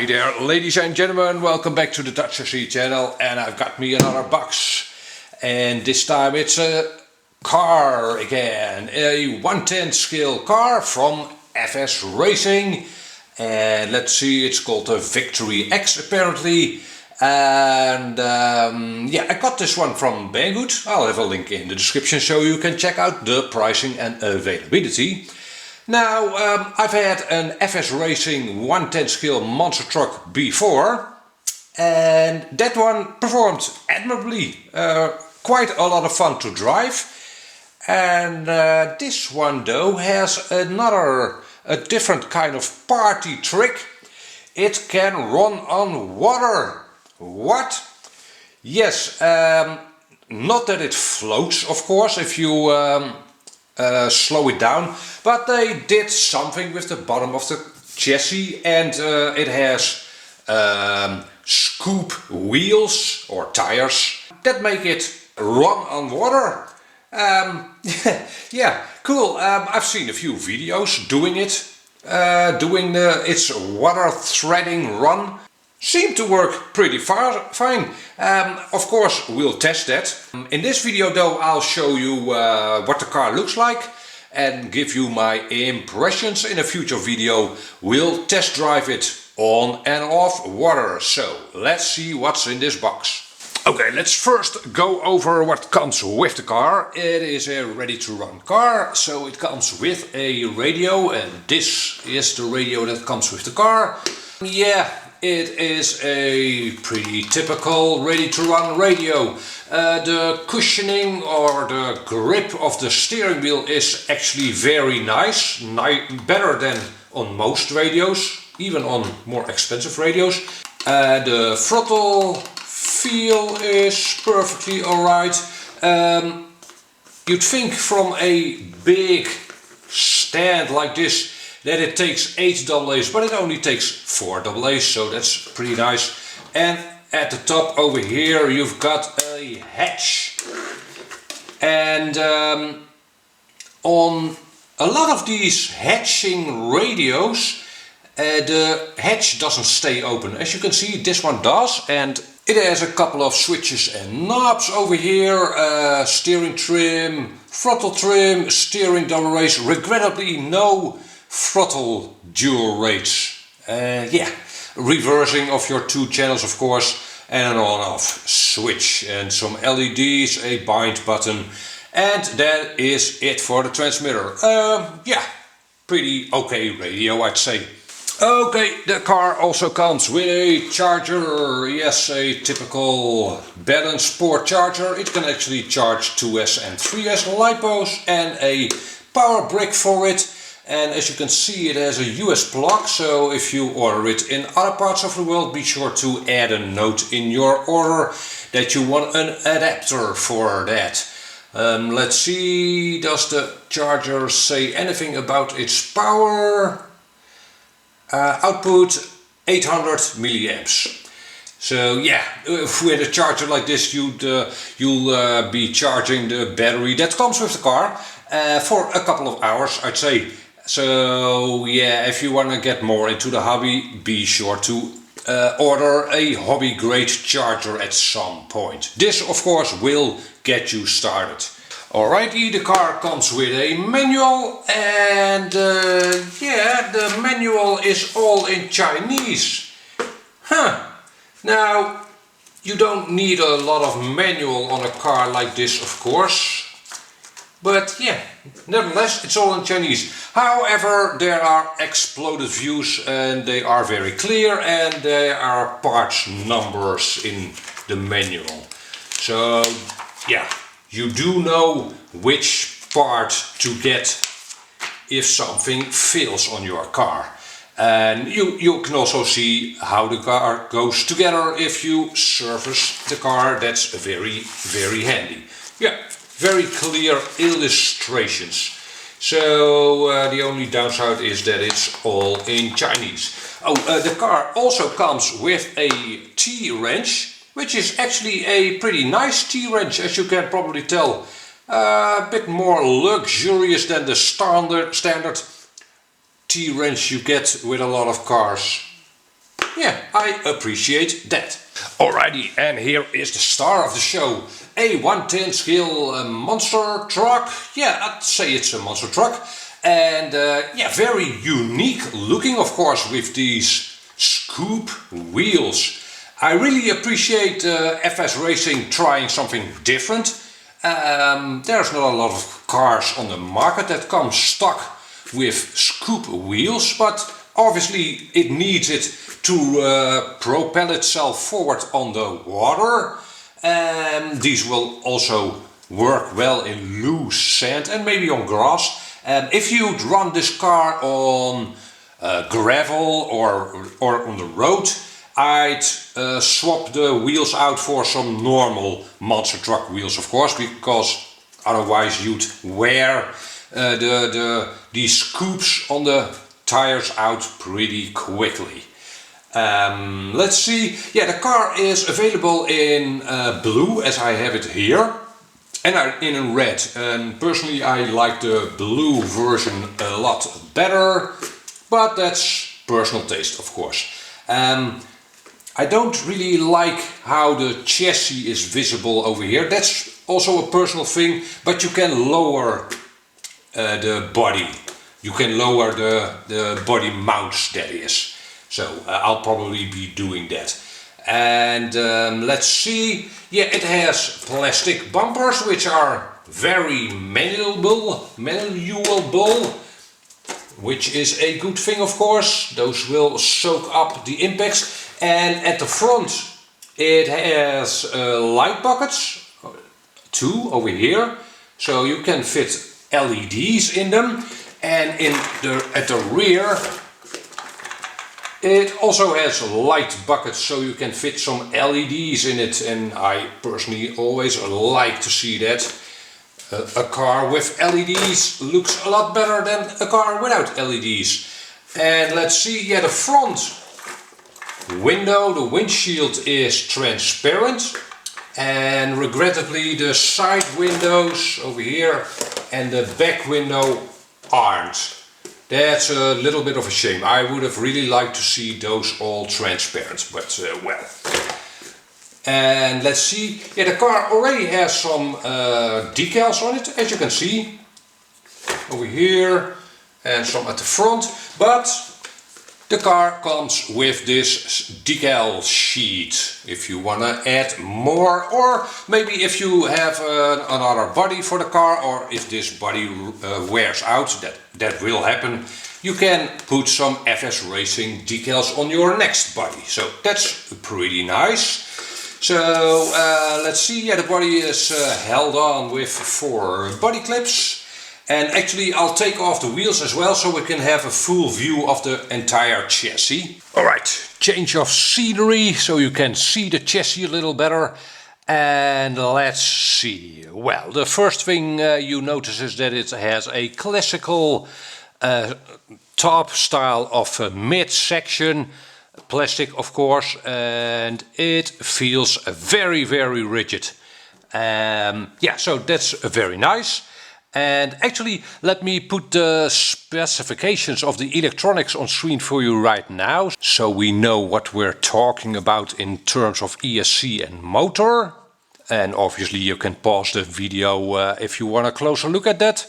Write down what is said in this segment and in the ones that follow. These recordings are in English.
Hi there, ladies and gentlemen, welcome back to the DutchRC channel, and I've got me another box, and this time it's a car again, a 1/10 scale car from FS Racing, and let's see, it's called a Victory X apparently, and yeah, I got this one from Banggood. I'll have a link in the description so you can check out the pricing and availability. Now, I've had an FS Racing 1/10 scale monster truck before, and that one performed admirably. Quite a lot of fun to drive. And this one though has a different kind of party trick. It can run on water. What? Yes, not that it floats, of course, if you slow it down, but they did something with the bottom of the chassis, and it has scoop wheels or tires that make it run on water. Yeah, cool. I've seen a few videos doing it, doing its water threading run. Seemed to work pretty fine. Of course, we'll test that. In this video though, I'll show you what the car looks like and give you my impressions. In a future video, we'll test drive it on and off water. So let's see what's in this box. Okay, let's first go over what comes with the car. It is a ready-to-run car, so it comes with a radio, and this is the radio that comes with the car. Yeah, it is a pretty typical ready-to-run radio. The cushioning or the grip of the steering wheel is actually very nice, better than on most radios, even on more expensive radios. The throttle feel is perfectly alright. You'd think from a big stand like this that it takes 8 AA's, but it only takes 4 AA's, so that's pretty nice. And at the top over here you've got a hatch. And on a lot of these hatching radios, the hatch doesn't stay open. As you can see, this one does, and it has a couple of switches and knobs over here. Steering trim, throttle trim, steering double race. Regrettably, no throttle dual rates. Yeah, reversing of your 2 channels, of course, and an on-off switch, and some LEDs, a bind button, and that is it for the transmitter. Yeah, pretty okay radio, I'd say. Okay, the car also comes with a charger. Yes, a typical balanced port charger. It can actually charge 2S and 3S LiPos, and a power brick for it. And as you can see, it has a US plug, so if you order it in other parts of the world, be sure to add a note in your order that you want an adapter for that. Let's see, does the charger say anything about its power? Output 800 milliamps. So yeah, with a charger like this, you'll be charging the battery that comes with the car for a couple of hours, I'd say. So yeah, if you want to get more into the hobby, be sure to order a hobby grade charger at some point. This of course will get you started. Alrighty, the car comes with a manual, and yeah, the manual is all in Chinese. Now, you don't need a lot of manual on a car like this, of course. But yeah, nevertheless, it's all in Chinese. However, there are exploded views, and they are very clear, and there are parts numbers in the manual. So yeah, you do know which part to get if something fails on your car. And you can also see how the car goes together if you service the car. That's very, very handy. Yeah, very clear illustrations. So the only downside is that it's all in Chinese. Oh, the car also comes with a T-wrench, which is actually a pretty nice T-wrench, as you can probably tell. A bit more luxurious than the standard T-wrench you get with a lot of cars. yeah, I appreciate that. Alrighty, and here is the star of the show. A 110 scale monster truck. Yeah, I'd say it's a monster truck. And yeah, very unique looking, of course, with these scoop wheels. I really appreciate FS Racing trying something different. There's not a lot of cars on the market that come stock with scoop wheels, but obviously it needs it to propel itself forward on the water. These will also work well in loose sand and maybe on grass. If you'd run this car on gravel or on the road, I'd swap the wheels out for some normal monster truck wheels, of course, because otherwise you'd wear these scoops on the tires out pretty quickly. Let's see. Yeah, the car is available in blue, as I have it here, and in red. And personally, I like the blue version a lot better, but that's personal taste, of course. I don't really like how the chassis is visible over here. That's also a personal thing, but you can lower the body. You can lower the body mounts, that is. So I'll probably be doing that. And let's see. Yeah, it has plastic bumpers, which are very malleable, which is a good thing, of course. Those will soak up the impacts. And at the front it has light buckets, two over here, so you can fit LEDs in them. And at the rear it also has light buckets, so you can fit some LEDs in it, and I personally always like to see that. A car with LEDs looks a lot better than a car without LEDs. And let's see, yeah, the front window, the windshield is transparent, and regrettably the side windows over here and the back window aren't. That's a little bit of a shame. I would have really liked to see those all transparent, but well. And let's see, yeah, the car already has some decals on it, as you can see, over here, and some at the front, but the car comes with this decal sheet if you want to add more, or maybe if you have another body for the car, or if this body wears out, that will happen, you can put some FS Racing decals on your next body. So that's pretty nice. So let's see, yeah, the body is held on with 4 body clips. And actually I'll take off the wheels as well, so we can have a full view of the entire chassis. Alright, change of scenery so you can see the chassis a little better. And let's see. Well, the first thing you notice is that it has a classical top style of mid-section. Plastic, of course, and it feels very, very rigid. Yeah, so that's very nice. And actually, let me put the specifications of the electronics on screen for you right now, so we know what we're talking about in terms of ESC and motor. And obviously you can pause the video if you want a closer look at that.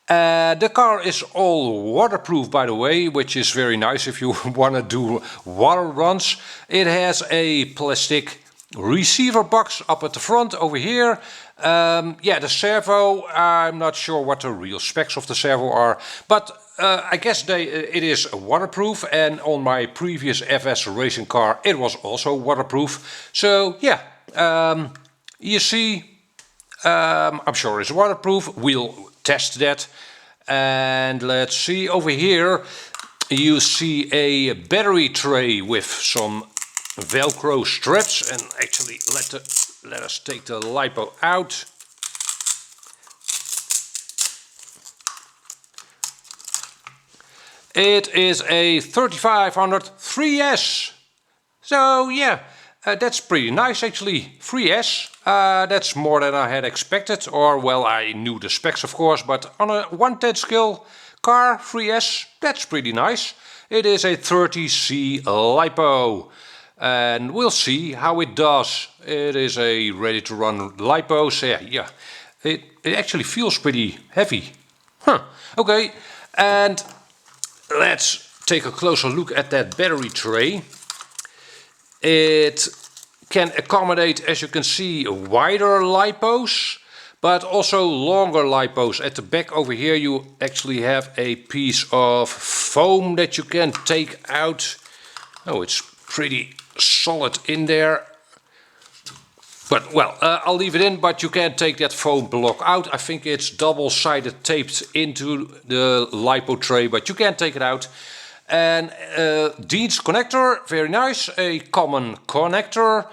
The car is all waterproof, by the way, which is very nice if you want to do water runs. It has a plastic receiver box up at the front over here. Yeah, the servo, I'm not sure what the real specs of the servo are, but I guess it is waterproof, and on my previous FS Racing car it was also waterproof. So yeah, you see, I'm sure it's waterproof. We'll test that. And let's see, over here you see a battery tray with some Velcro straps, and actually let us take the LiPo out. It is a 3500 3S. So yeah, that's pretty nice actually. 3S, that's more than I had expected, or well, I knew the specs of course, but on a 1/10 scale car 3S, that's pretty nice. It is a 30C LiPo. And we'll see how it does. It is a ready to run LiPo, so yeah. It actually feels pretty heavy. Okay, and let's take a closer look at that battery tray. It can accommodate, as you can see, wider LiPos, but also longer LiPos. At the back over here you actually have a piece of foam that you can take out. Oh, it's pretty solid in there. But well, I'll leave it in, but you can take that foam block out. I think it's double-sided taped into the LiPo tray, but you can take it out. And Dean's connector, very nice, a common connector.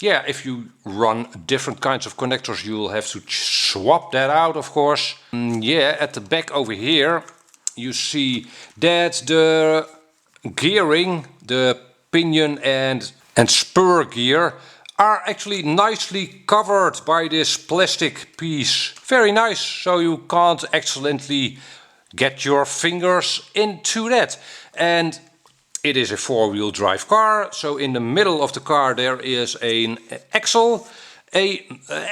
Yeah, if you run different kinds of connectors, you'll have to swap that out, of course. Yeah, at the back over here, you see that the gearing, the pinion and spur gear, are actually nicely covered by this plastic piece. Very nice, so you can't accidentally get your fingers into that. And it is a four-wheel drive car, so in the middle of the car there is an axle,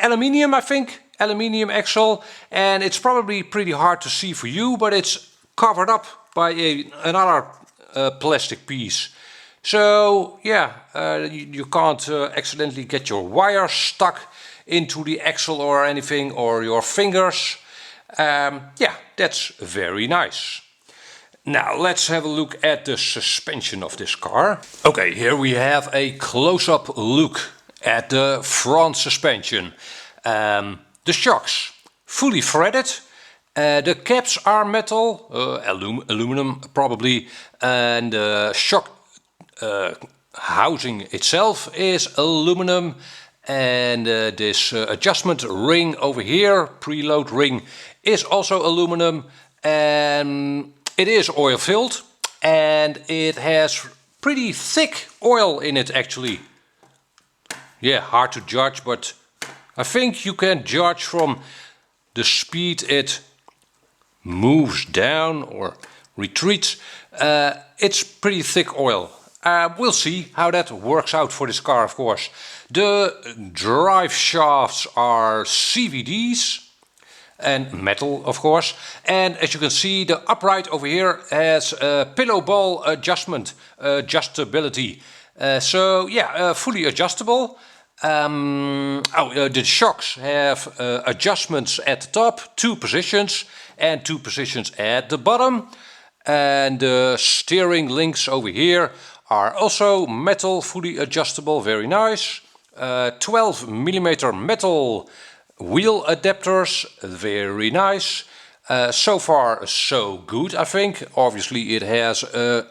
aluminium, I think, aluminium axle, and it's probably pretty hard to see for you, but it's covered up by another plastic piece. So yeah, you can't accidentally get your wire stuck into the axle or anything, or your fingers. Yeah, that's very nice. Now let's have a look at the suspension of this car. Okay, here we have a close-up look at the front suspension. The shocks, fully threaded. The caps are metal, aluminum probably, and the shock housing itself is aluminum, and this adjustment ring over here, preload ring, is also aluminum, and it is oil filled, and it has pretty thick oil in it actually. Yeah, hard to judge, but I think you can judge from the speed it moves down or retreats. It's pretty thick oil. We'll see how that works out for this car, of course. The drive shafts are CVDs and metal, of course. And as you can see, the upright over here has pillow ball adjustability. So yeah, fully adjustable. The shocks have adjustments at the top, 2 positions, and 2 positions at the bottom. And the steering links over here are also metal, fully adjustable, very nice. 12mm metal wheel adapters, very nice. So far so good, I think. Obviously it has a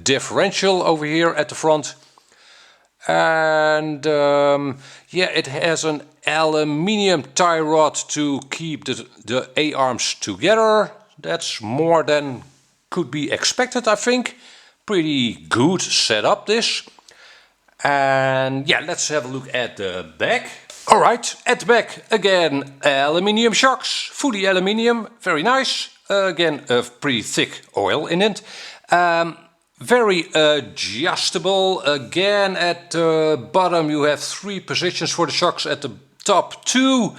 differential over here at the front. And yeah, it has an aluminium tie rod to keep the A-arms together. That's more than could be expected, I think. Pretty good setup, this. And yeah, let's have a look at the back. Alright, at the back again, aluminium shocks, fully aluminium, very nice. Again, pretty thick oil in it. Very adjustable. Again, at the bottom you have 3 positions for the shocks, at the top 2.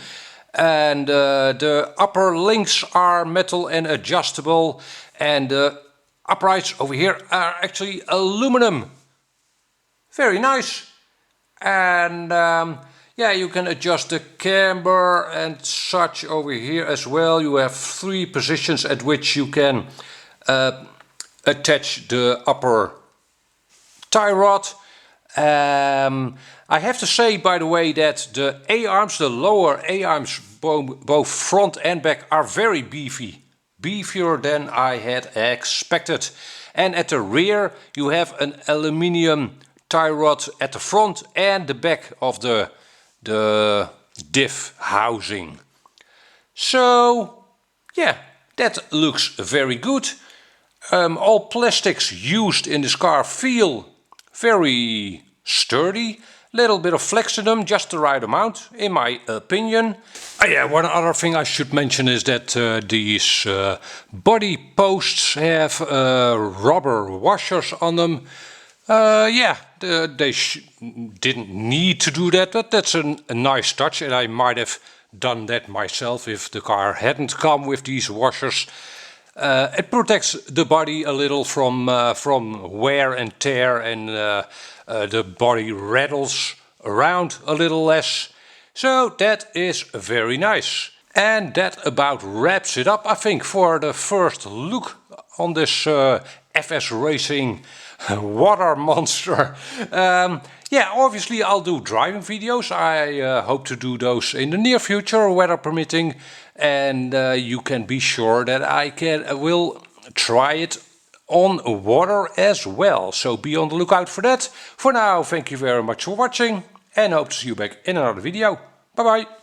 And the upper links are metal and adjustable. And the uprights over here are actually aluminum. Very nice. And yeah, you can adjust the camber and such over here as well. You have 3 positions at which you can attach the upper tie rod. I have to say, by the way, that the A-arms, the lower A-arms, both front and back, are very beefy. Beefier than I had expected. And at the rear you have an aluminium tie rod at the front and the back of the diff housing. So yeah, that looks very good. All plastics used in this car feel very sturdy. Little bit of flex in them, just the right amount, in my opinion. Yeah, one other thing I should mention is that these body posts have rubber washers on them. Yeah, they didn't need to do that, but that's a nice touch, and I might have done that myself if the car hadn't come with these washers. It protects the body a little from wear and tear, and the body rattles around a little less. So that is very nice. And that about wraps it up, I think, for the first look on this FS Racing water monster. Yeah, obviously I'll do driving videos. I hope to do those in the near future, weather permitting. And you can be sure that I will try it on water as well. So be on the lookout for that. For now, thank you very much for watching and hope to see you back in another video. Bye bye.